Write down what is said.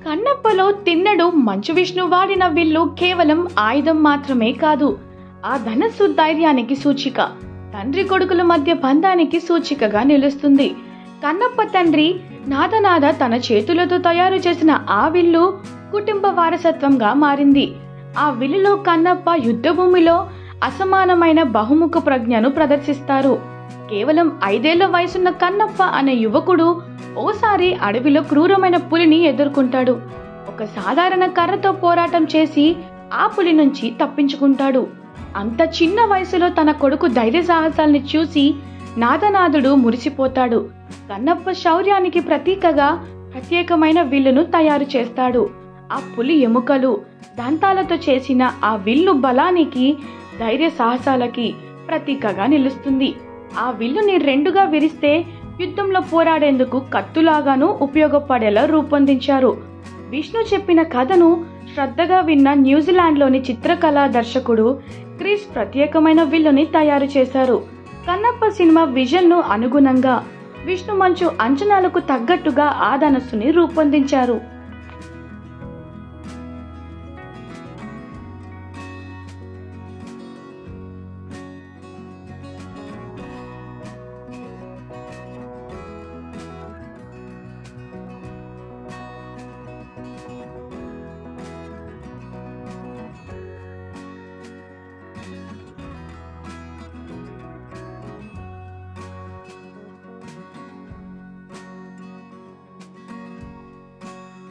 కన్నప్పలో తిన్నడు మంచు విష్ణు వాడిన విల్లు కేవలం ఆయుధం మాత్రమే కాదు, ఆ ధనస్సు ధైర్యానికి సూచిక, తండ్రి కొడుకుల మధ్య బంధానికి సూచికగా నిలుస్తుంది. కన్నప్ప తండ్రి నాదనాద తన చేతులతో తయారు చేసిన ఆ విల్లు కుటుంబ వారసత్వంగా మారింది. ఆ విల్లులో కన్నప్ప యుద్ధభూమిలో అసమానమైన బహుముఖ ప్రజ్ఞను ప్రదర్శిస్తారు. కేవలం 5 ఏళ్ల వయసున్న కన్నప్ప అనే యువకుడు ఓసారి అడవిలో క్రూరమైన పులిని ఎదుర్కొంటాడు. ఒక సాధారణ కర్రతో పోరాటం చేసి ఆ పులి నుంచి తప్పించుకుంటాడు. అంత చిన్న వయసులో తన కొడుకు ధైర్య సాహసాల్ని చూసి నాదనాదుడు మురిసిపోతాడు. కన్నప్ప శౌర్యానికి ప్రతీకగా ప్రత్యేకమైన విల్లును తయారు చేస్తాడు. ఆ పులి ఎముకలు, దంతాలతో చేసిన ఆ విల్లు బలానికి, ధైర్య సాహసాలకి ప్రతీకగా నిలుస్తుంది. ఆ విల్లుని 2గా విరిస్తే యుద్ధంలో పోరాడేందుకు కత్తులాగాను ఉపయోగపడేలా రూపొందించారు. విష్ణు చెప్పిన కథను శ్రద్ధగా విన్న న్యూజిలాండ్లోని చిత్రకళా దర్శకుడు క్రిస్ ప్రత్యేకమైన విల్లుని తయారు చేశారు. కన్నప్ప సినిమా విజన్ను అనుగుణంగా విష్ణు మంచు అంచనాలకు తగ్గట్టుగా ఆ ధనస్సుని రూపొందించారు.